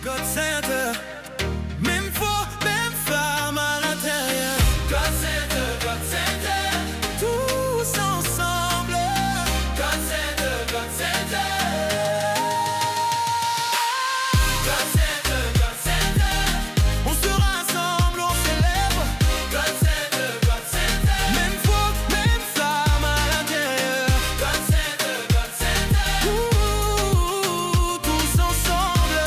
God Center, même faux, même femme à l'intérieur. God Center, tous ensemble. God Center, God Center. God Center, God Center. On se rassemble, on s'élève. God Center, même faux, même femme à l'intérieur. God Center, tous ensemble.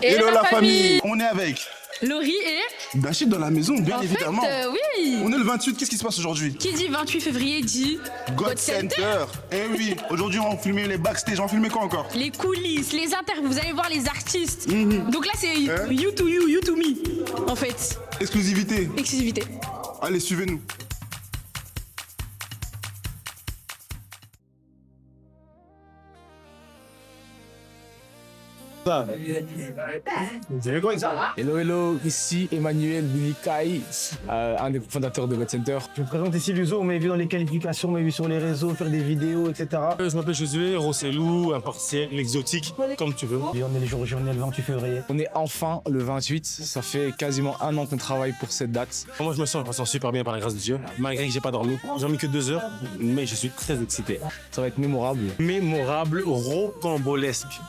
Hello la famille. On est avec Laurie et Dachit dans la maison, bien évidemment. Oui. On est le 28, qu'est-ce qui se passe aujourd'hui? Qui dit 28 février dit God Center. Eh oui, aujourd'hui on va filmer les backstage, on va filmer quoi encore? les coulisses, les interviews, vous allez voir les artistes. Donc là c'est you to you, you to me en fait. Exclusivité. Exclusivité. Allez, suivez-nous. Hello, hello, ici Emmanuel Bilikai, un des fondateurs de God Center. Je me présente ici Luzo, on m'a vu dans les qualifications, on m'a vu sur les réseaux, faire des vidéos, etc. Je m'appelle Josué, Rossellou, impartiel, l'exotique, comme tu veux. Et on est le jour journée le 28 février. On est enfin le 28, ça fait quasiment un an qu'on travaille pour cette date. Moi, je me sens super bien par la grâce de Dieu, malgré que j'ai pas dormi. J'ai dormi que 2 heures, mais je suis très excité. Ça va être mémorable. Mémorable, rocambolesque.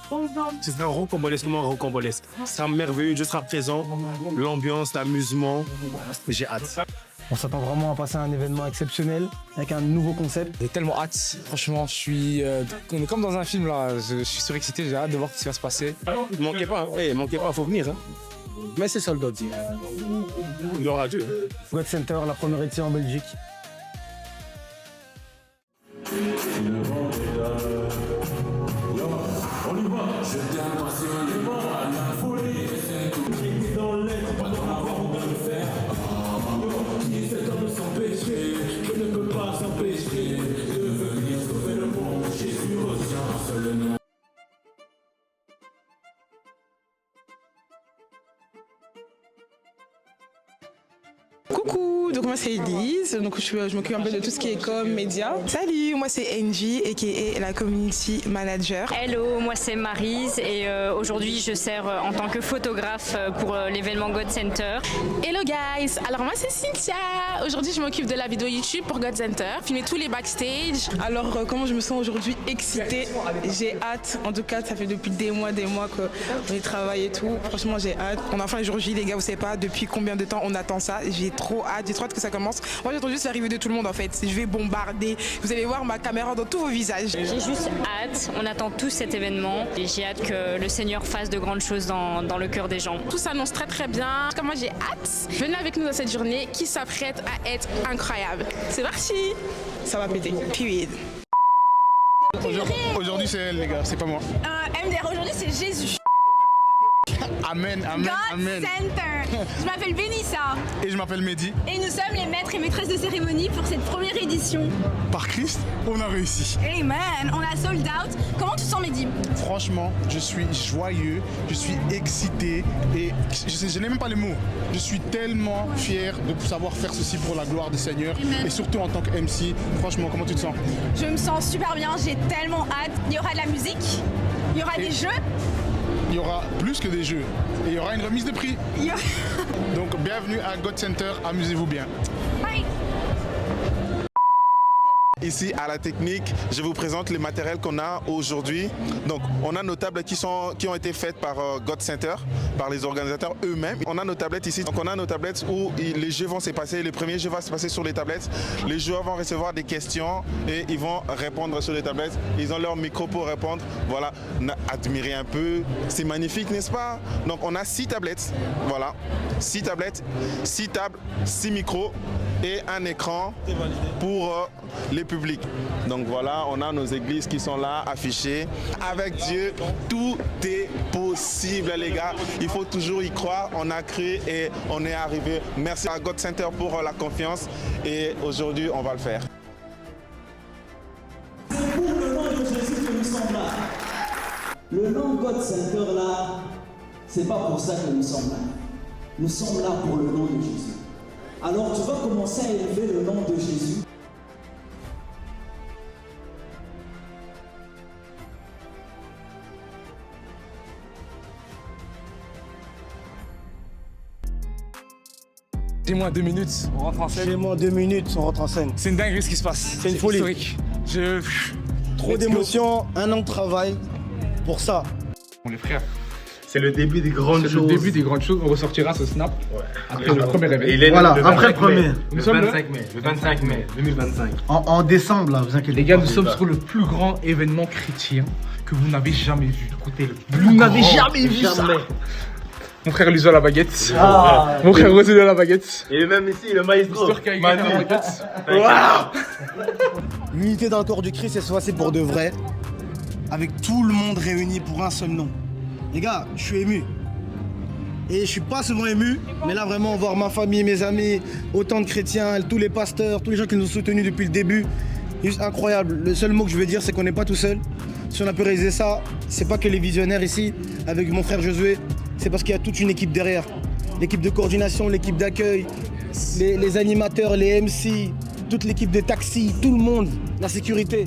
Ce sera rocambolesquement rocambolesque. Ce sera merveilleux, je serai présent, l'ambiance, l'amusement, j'ai hâte. On s'attend vraiment à passer un événement exceptionnel avec un nouveau concept. J'ai tellement hâte, franchement, je suis on est comme dans un film là, je suis surexcité, j'ai hâte de voir ce qui va se passer. Manquez pas, manquez pas, faut venir. Mais c'est ça le dot. Il aura Dieu. God Center, la première édition en Belgique. Coucou, donc moi c'est Elise, donc je m'occupe un peu de tout ce qui est com, média. Salut, moi c'est Angie, aka la community manager. Hello, moi c'est Maryse et aujourd'hui je sers en tant que photographe pour l'événement God Center. Hello guys, alors moi c'est Cynthia. Aujourd'hui je m'occupe de la vidéo YouTube pour God Center, filmer tous les backstage. Alors comment je me sens aujourd'hui? Excitée, j'ai hâte. En tout cas ça fait depuis des mois qu'on y travaille et tout. Franchement j'ai hâte. On a enfin le jour J les gars, vous savez pas depuis combien de temps on attend ça. J'ai trop hâte que ça commence. Moi j'attends juste l'arrivée de tout le monde en fait. Je vais bombarder. Vous allez voir ma caméra dans tous vos visages. J'ai juste hâte, on attend tous cet événement et j'ai hâte que le Seigneur fasse de grandes choses dans le cœur des gens. Tout s'annonce très très bien. En tout cas moi j'ai hâte. Venez avec nous dans cette journée qui s'apprête à être incroyable. C'est parti. Ça va péter. Period. Aujourd'hui c'est elle les gars, c'est pas moi. MDR, aujourd'hui c'est Jésus. Amen, amen, God amen. Center. Je m'appelle Benissa. Et je m'appelle Mehdi. Et nous sommes les maîtres et maîtresses de cérémonie pour cette première édition. Par Christ, on a réussi. Hey man, on a sold out. Comment tu te sens Mehdi? Franchement, je suis joyeux, je suis excité et je n'ai même pas les mots. Je suis tellement fier de savoir faire ceci pour la gloire du Seigneur. Amen. Et surtout en tant que MC. Franchement, comment tu te sens? Je me sens super bien, j'ai tellement hâte. Il y aura de la musique, il y aura des jeux. Il y aura plus que des jeux et il y aura une remise de prix. Donc bienvenue à God Center, amusez-vous bien. Bye. Ici à la technique, je vous présente les matériels qu'on a aujourd'hui. Donc on a nos tables qui ont été faites par God Center, par les organisateurs eux-mêmes. On a nos tablettes ici. Donc on a nos tablettes où les jeux vont se passer. Les premiers jeux vont se passer sur les tablettes. Les joueurs vont recevoir des questions et ils vont répondre sur les tablettes. Ils ont leur micro pour répondre. Voilà, admirez un peu. C'est magnifique, n'est-ce pas? Donc on a 6 tablettes. Voilà, 6 tablettes, 6 tables, 6 micros et un écran pour les publics. Donc voilà, on a nos églises qui sont là affichées. Avec Dieu, tout est possible les gars. Il faut toujours y croire. On a cru et on est arrivé. Merci à God Center pour la confiance et aujourd'hui on va le faire. C'est pour le nom de Jésus que nous sommes là. Le nom God Center là, c'est pas pour ça que nous sommes là. Nous sommes là pour le nom de Jésus. Alors tu vas commencer à élever le nom de Jésus. Chez moi 2 minutes, on rentre en scène. Chez moi 2 minutes, on rentre en scène. C'est une dinguerie ce qui se passe. C'est une folie. Historique. Trop d'émotions, 1 an de travail pour ça. On est frères. C'est le début des grandes C'est choses. le début des grandes choses. On ressortira ce snap après le premier réveil. Il est Voilà, le après le 25 premier. mai. Nous Le sommes 25 mai. Le 25 mai 2025. En décembre, là, vous inquiétez Les gars, pas. nous sommes sur le plus grand événement chrétien que vous n'avez jamais vu. Écoutez, vous n'avez jamais vu ça. Mon frère Luzo à la baguette. Mon frère Rosé à la baguette. Et même ici, le maestro. Histoire qu'il y a Manu. la baguette. L'unité dans le corps du Christ, cette fois-ci pour de vrai. Avec tout le monde réuni pour un seul nom. Les gars, je suis ému. Et je suis pas souvent ému, mais là vraiment voir ma famille, mes amis, autant de chrétiens, tous les pasteurs, tous les gens qui nous ont soutenus depuis le début, juste incroyable. Le seul mot que je veux dire, c'est qu'on n'est pas tout seul. Si on a pu réaliser ça, c'est pas que les visionnaires ici, avec mon frère Josué, c'est parce qu'il y a toute une équipe derrière. L'équipe de coordination, l'équipe d'accueil, les animateurs, les MC, toute l'équipe de taxi, tout le monde, la sécurité.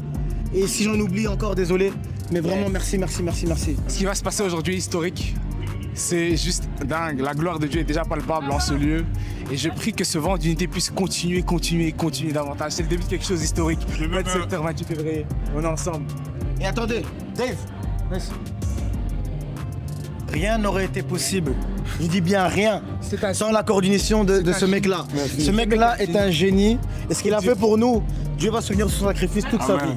Et si j'en oublie encore, désolé, mais vraiment merci, merci, merci, merci. Ce qui va se passer aujourd'hui est historique. C'est juste dingue. La gloire de Dieu est déjà palpable en ce lieu. Et je prie que ce vent d'unité puisse continuer davantage. C'est le début de quelque chose d'historique. Le 27 h 28 février, on est ensemble. Et attendez, Dave, rien n'aurait été possible. Je dis bien rien, sans la coordination de ce mec-là. Ce mec-là est un génie. Et ce qu'il a fait pour nous, Dieu va se souvenir de son sacrifice toute sa vie.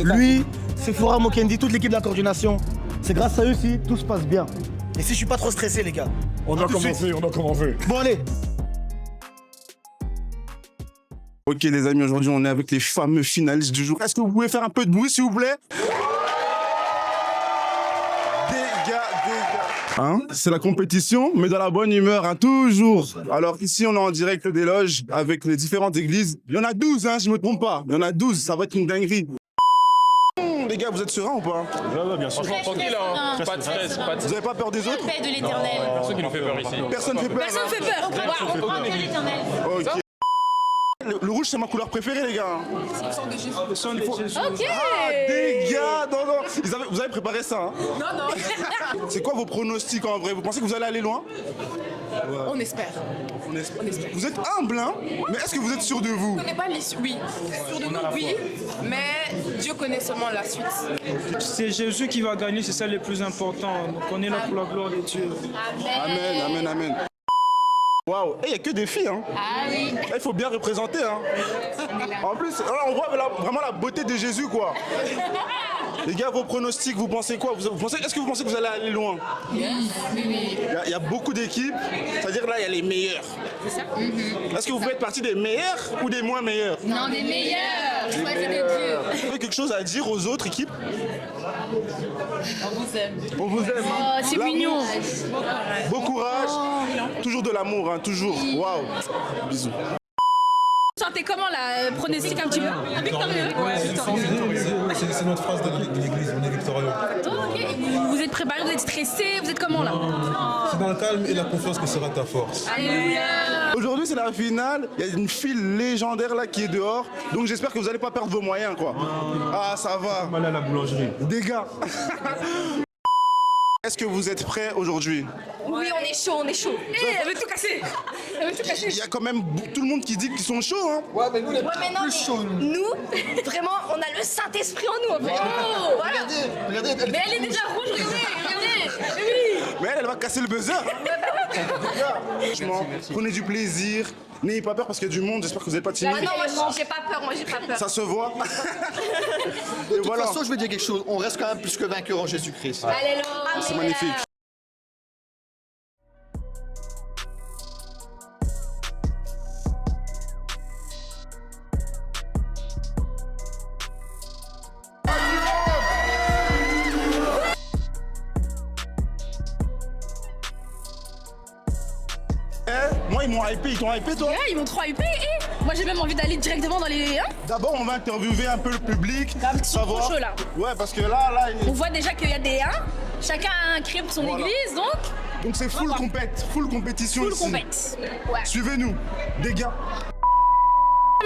Lui, Sephora Mokendi, toute l'équipe de la coordination, c'est grâce à eux si tout se passe bien. Et si je suis pas trop stressé, les gars. On doit commencer. Bon, allez. Ok les amis, aujourd'hui on est avec les fameux finalistes du jour. Est-ce que vous pouvez faire un peu de bruit s'il vous plaît? Hein, c'est la compétition, mais dans la bonne humeur, hein, toujours. Alors ici, on est en direct des loges avec les différentes églises. Il y en a 12, hein, je me trompe pas. Il y en a 12, ça va être une dinguerie. Les gars, vous êtes sereins ou pas? Ouais, bien sûr. Tranquille, hein. Pas de stress, pas de Vous avez pas peur des autres? Paix de l'éternel. Personne qui nous fait peur ici. Personne fait peur. Personne fait peur. On croit en l'éternel. Ok. Le rouge, c'est ma couleur préférée, les gars. Ok. Ah, des gars, non. Vous avez préparé ça, hein? Non. C'est quoi vos pronostics en vrai? Vous pensez que vous allez aller loin? On espère. Vous êtes humble, hein? Mais est-ce que vous êtes sûr de vous? On n'est pas l'issue, oui. Sûr de nous, oui. Mais Dieu connaît seulement la suite. C'est Jésus qui va gagner, c'est ça le plus important. Donc on est là pour la gloire de Dieu. Amen, amen, amen. Waouh, il n'y a que des filles, hein? Ah oui. Il faut bien représenter, hein? En plus, là, on voit vraiment la beauté de Jésus, quoi. Les gars, vos pronostics, vous pensez quoi? Est-ce que vous pensez que vous allez aller loin? Oui. Il y a beaucoup d'équipes, c'est-à-dire là, il y a les meilleurs. C'est ça. Est-ce que vous faites partie des meilleurs ou des moins meilleurs? Non, des meilleurs. Choisis de Dieu. Vous avez quelque chose à dire aux autres équipes? On vous aime. On vous aime. Oh, hein. c'est L'amour. mignon. Beau courage. Toujours de l'amour, hein, toujours. Waouh. Bisous. Vous sentez comment là? Pronostic un petit peu? Victorieux. C'est notre phrase de l'église, on est victorieux. Ok. Vous êtes préparé, vous êtes stressé, vous êtes comment là? C'est dans le calme et la confiance que sera ta force. Alléluia. Aujourd'hui, c'est la finale. Il y a une file légendaire là qui est dehors. Donc j'espère que vous n'allez pas perdre vos moyens, quoi. Ah, ça va. Mal à la boulangerie. Des gars. Est-ce que vous êtes prêts aujourd'hui? Oui, on est chaud, on est chaud. Elle veut tout casser. Elle veut tout casser. Il y a quand même tout le monde qui dit qu'ils sont chauds, hein? Ouais, mais nous, les Ouais, mais non, nous, vraiment, on a le Saint-Esprit en nous, en fait. Voilà. regardez. Mais elle est déjà rouge, regardez. Oui. Mais elle va casser le buzzer. Franchement, prenez du plaisir. N'ayez pas peur parce qu'il y a du monde. J'espère que vous n'êtes pas timide. Ah non, moi j'ai pas peur, Ça se voit. De toute façon, je vais dire quelque chose. On reste quand même plus que vainqueur en Jésus-Christ. Alléluia. C'est magnifique. Moi, ils m'ont hypé, ils t'ont hypé, toi? Ouais, ils m'ont trop hypé. Moi, j'ai même envie d'aller directement dans les. D'abord, on va interviewer un peu le public. Un petit peu chaud là. Ouais, parce que là. On voit déjà qu'il y a des. Chacun a créé pour son église, donc. Donc, c'est full compétition Full ici. compète. Ouais. Suivez-nous, des gars.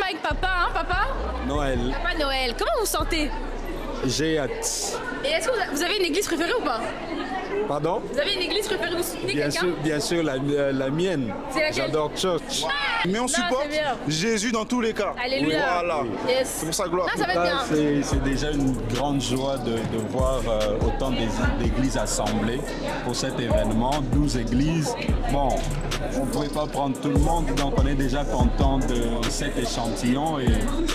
Avec papa, hein, papa? Noël. Papa Noël, comment vous vous sentez? J'ai hâte. Et est-ce que vous avez une église préférée ou pas? Pardon? Vous avez une église préférée? Vous soutenez quelqu'un? Bien sûr, la mienne. C'est laquelle? J'adore Church. Mais on supporte c'est bien. Jésus dans tous les cas. Alléluia. Voilà. Yes. C'est pour sa gloire. Non, ça va être bien. C'est déjà une grande joie de voir autant d'églises assemblées pour cet événement. 12 églises. Bon, on ne pouvait pas prendre tout le monde, donc on est déjà content de cet échantillon et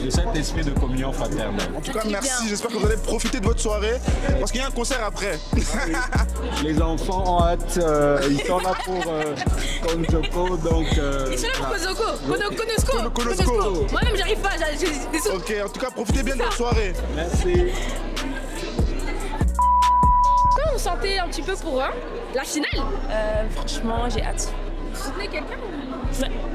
de cet esprit de communion fraternelle. En tout cas, merci. J'espère que vous allez profiter de votre soirée parce qu'il y a un concert après. Les enfants ont hâte. Ils sont là pour Konjoko, donc... Ils sont là pour Konosco. Moi-même, j'arrive pas. Ok, en tout cas, profitez bien de votre soirée. Merci. Comment vous sentez un petit peu pour la finale? Franchement, j'ai hâte. Vous soutenez quelqu'un?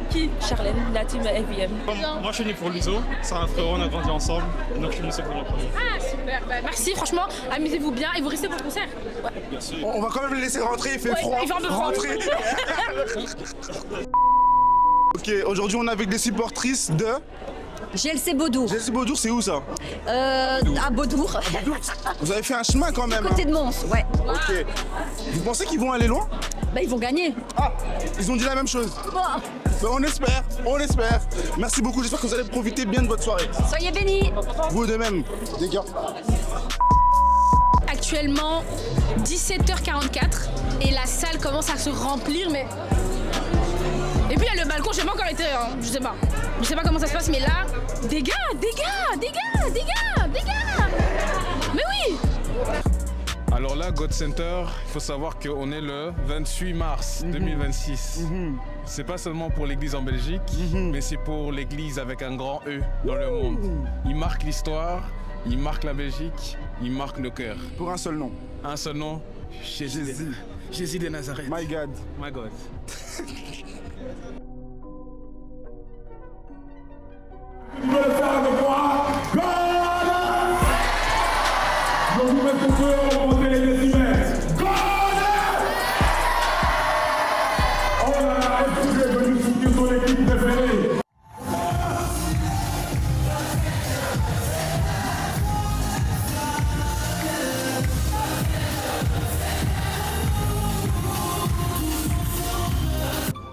Qui? Charlène, la team FBM. Moi, je suis né pour l'ISO. C'est un frérot, on a grandi ensemble. Donc, je suis venu pour le premier. Ah, super. Bah, merci, franchement. Amusez-vous bien et vous restez pour le concert. Ouais. Merci. On va quand même les laisser rentrer, il fait froid. Il fait un peu froid. Rentrer. Ok, aujourd'hui, on est avec des supportrices de... GLC Beaudour. GLC Beaudour, c'est où ça? À Beaudour. Vous avez fait un chemin quand même. Côté de Mons, ouais. Ok. Vous pensez qu'ils vont aller loin? Bah, ils vont gagner. Ah, ils ont dit la même chose. Bon. Ben, on espère. Merci beaucoup, j'espère que vous allez profiter bien de votre soirée. Soyez bénis. Vous de même, les gars. Actuellement, 17h44 et la salle commence à se remplir, mais... Et puis il y a le balcon, j'ai pas encore été, je sais pas. Je sais pas comment ça se passe, mais là, des gars. Mais oui. Alors là, God Center, il faut savoir qu'on est le 28 mars 2026. C'est pas seulement pour l'église en Belgique, mais c'est pour l'église avec un grand E dans le monde. Il marque l'histoire, il marque la Belgique, il marque nos cœurs. Pour un seul nom. Un seul nom, Jésus de Nazareth. My God. My God. Vous voulez faire avec moi? God! Je vous mets pour eux, on va monter les décimètres. God! Oh là là, est-ce que tu es venu soutenir ton équipe préférée?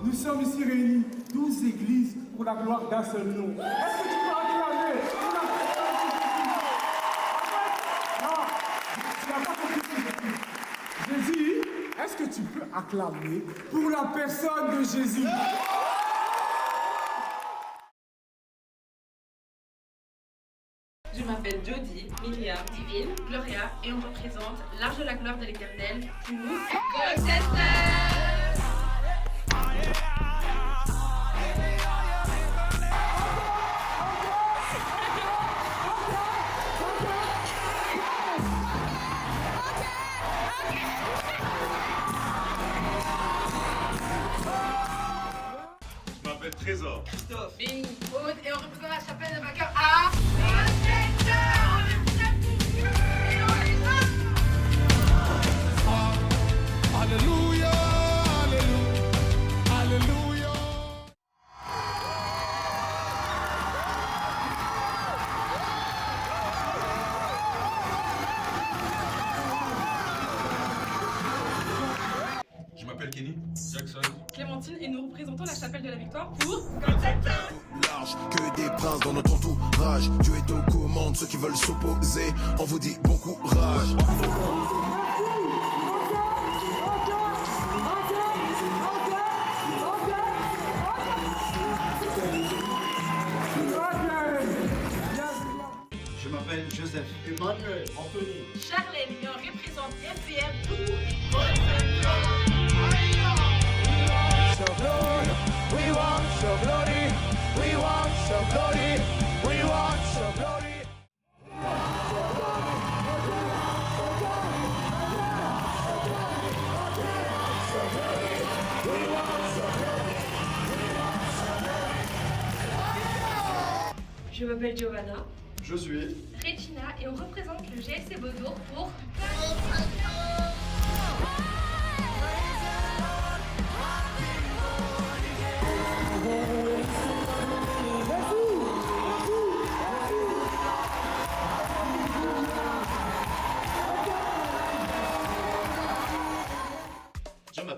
Nous sommes ici réunis, 12 églises pour la gloire d'un seul nom. Est-ce que tu peux acclamer pour la personne de Jésus? Non, tu n'as pas compris ce que j'ai dit. J'ai dit, est-ce que tu peux acclamer pour la personne de Jésus? Je m'appelle Jody, Myriam, Divine, Gloria et on représente l'Arche de la gloire de l'Éternel pour nous, God Center. Je m'appelle Trésor. Christophe, Béni, Aude et on représente la chapelle de vainqueurs à... Alléluia, alléluia, alléluia. Je m'appelle Kenny Jackson. Clémentine et nous représentons la chapelle de la victoire pour... Large, que des princes dans notre entourage. Dieu est aux commandes, ceux qui veulent s'opposer, on vous dit bon courage. Je m'appelle Joseph. Emmanuel. Anthony. Charlène et on représente FBM pour... Your glory, we want your glory, we want your glory, we want your glory. Je m'appelle Giovanna, Je suis. Regina et on représente le GLC Beaudour pour...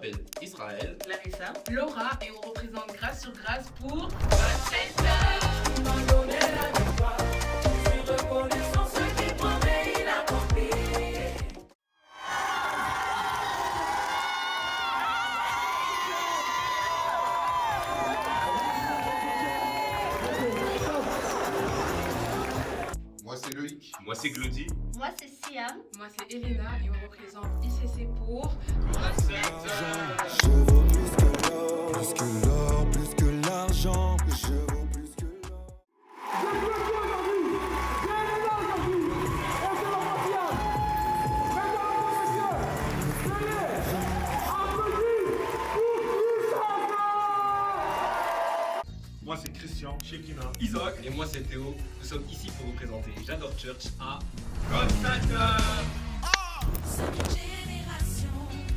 m'appelle Israël. Larissa, Laura et on représente Grâce sur Grâce pour Moi c'est Loïc. Moi c'est Glody. Moi c'est Siam. Moi c'est Elena et on représente ICC pour Je vaux plus que l'or, plus que l'argent. Je vaux plus que l'or. Moi c'est Christian, Shekina, Isaac. Et moi c'est Théo. Nous sommes ici pour représenter J'adore Church à God Center.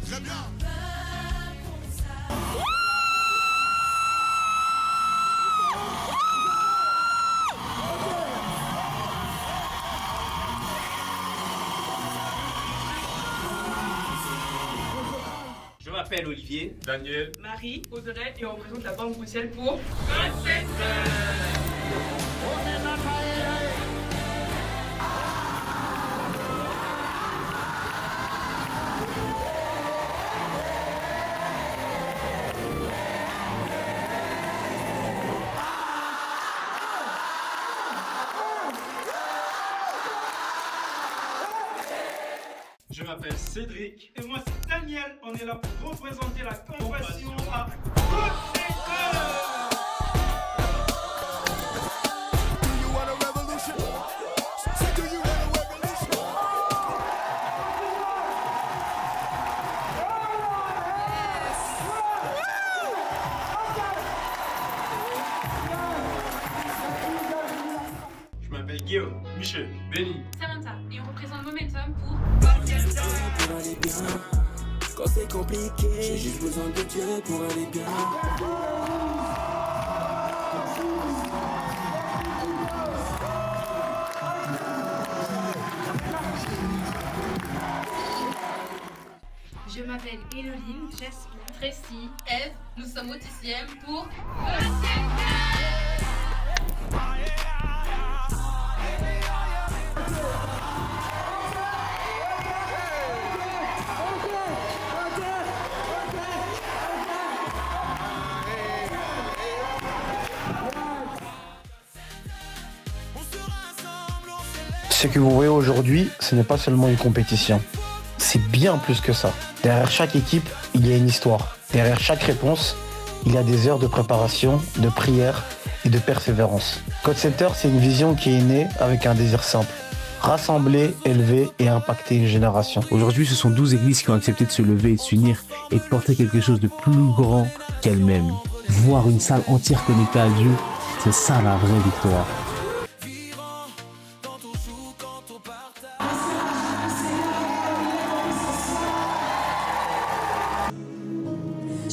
Très bien. Je m'appelle Olivier, Daniel, Marie, Audrey et on représente la Banque Bruxelles pour God Center. Je m'appelle Cédric. Et moi c'est Daniel, on est là pour représenter la compassion à God Center. Je m'appelle Guillaume, Michel, Benny. Samantha et on représente Momentum pour Pour aller bien, quand c'est compliqué, j'ai juste besoin de Dieu pour aller bien. Je m'appelle Éloline, Jasmine, Tracy, Eve. Nous sommes au TCM pour God Center. Ce que vous voyez aujourd'hui, ce n'est pas seulement une compétition. C'est bien plus que ça. Derrière chaque équipe, il y a une histoire. Derrière chaque réponse, il y a des heures de préparation, de prière et de persévérance. God Center, c'est une vision qui est née avec un désir simple. Rassembler, élever et impacter une génération. Aujourd'hui, ce sont 12 églises qui ont accepté de se lever et de s'unir et de porter quelque chose de plus grand qu'elles-mêmes. Voir une salle entière connectée à Dieu, c'est ça la vraie victoire.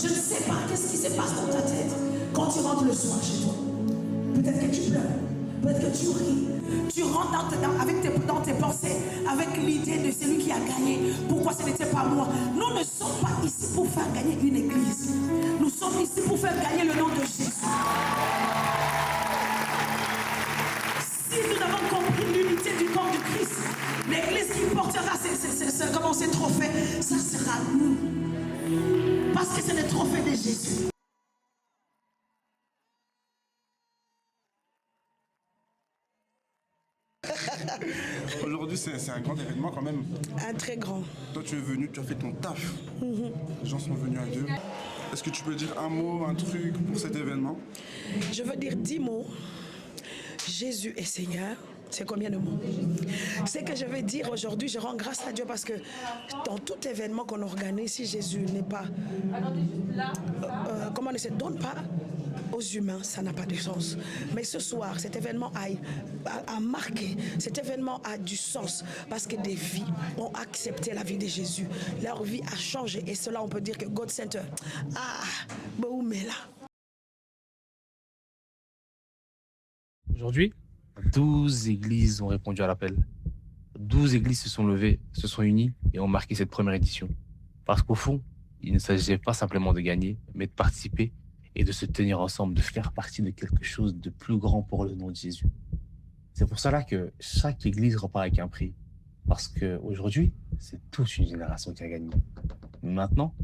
Je ne sais pas qu'est-ce qui se passe dans ta tête quand tu rentres le soir chez toi. Peut-être que tu pleures, peut-être que tu ris. Tu rentres dans tes pensées avec l'idée de celui qui a gagné. Pourquoi ce n'était pas moi? Nous ne sommes pas ici pour faire gagner une église. Nous sommes ici pour faire gagner le nom de Jésus. Si nous avons compris l'unité du corps de Christ, l'église qui portera ces trophées, ça sera nous. Parce que c'est le trophée de Jésus. Aujourd'hui, c'est un grand événement quand même. Un très grand. Toi, tu es venu, tu as fait ton taf. Les gens sont venus à Dieu. Est-ce que tu peux dire un mot, un truc pour cet événement? Je veux dire 10 mots. Jésus est Seigneur. C'est combien de mots? Ce que je vais dire aujourd'hui, je rends grâce à Dieu parce que dans tout événement qu'on organise, si Jésus n'est pas... comment ne se donne pas aux humains, ça n'a pas de sens. Mais ce soir, cet événement a marqué, cet événement a du sens parce que des vies ont accepté la vie de Jésus. Leur vie a changé et cela, on peut dire que God Center, Aujourd'hui, 12 églises ont répondu à l'appel. 12 églises se sont levées, se sont unies et ont marqué cette première édition. Parce qu'au fond, il ne s'agissait pas simplement de gagner, mais de participer et de se tenir ensemble, de faire partie de quelque chose de plus grand pour le nom de Jésus. C'est pour cela que chaque église repart avec un prix. Parce qu'aujourd'hui, c'est toute une génération qui a gagné. Mais maintenant,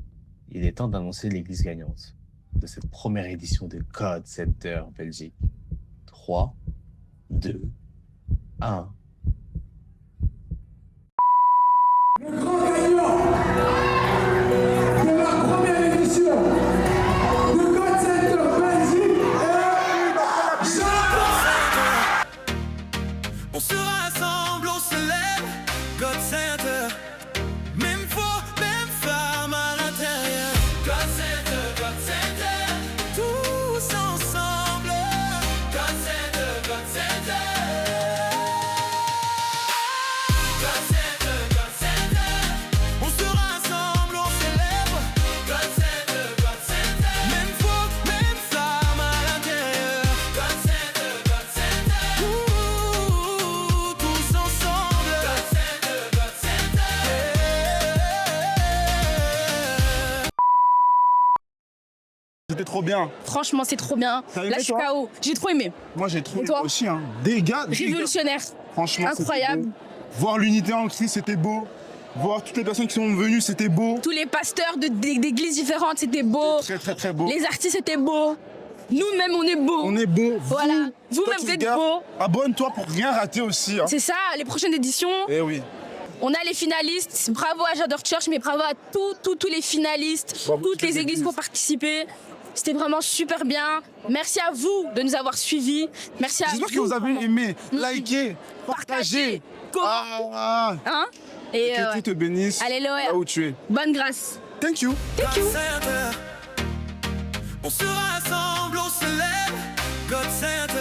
il est temps d'annoncer l'église gagnante de cette première édition de God Center Belgique. 3, 2, 1. Le grand gagnant de la première édition de God Center Belgique est Jean. On se rassemble, on se lève, God Center. Même faux, même femme à l'intérieur. God Center, tous ensemble. God Center, God Center. God Center, on se rassemble, on s'élève. God Center, même faux, même femme à l'intérieur. God Center, tous ensemble. God Center, C'était trop bien. Franchement, c'est trop bien. T'as aimé, Là, je suis toi KO. J'ai trop aimé. Moi, j'ai trop Et aimé toi aussi. Hein. Des gars. Révolutionnaire. Franchement, c'était Incroyable. beau. Voir l'unité en Christ, c'était beau. Voir toutes les personnes qui sont venues, c'était beau. Tous les pasteurs d'églises différentes, c'était beau. Très, très, très beau. Les artistes, c'était beau. Nous-mêmes, on est beaux. On est beau. Voilà. Vous-même, Toi, vous tu êtes regardes, beaux. Abonne-toi pour rien rater aussi. Hein. C'est ça, les prochaines éditions. Eh oui. On a les finalistes. Bravo à J'adore Church, mais bravo à tous les finalistes, toutes les églises pour participer. C'était vraiment super bien. Merci à vous de nous avoir suivis. Merci à vous. J'espère que vous avez aimé, liké, partagé. Hein? Et que Dieu te bénisse. Alléluia. Là où tu es. Bonne grâce. Thank you. Thank you. On se rassemble, on se lève. God Center.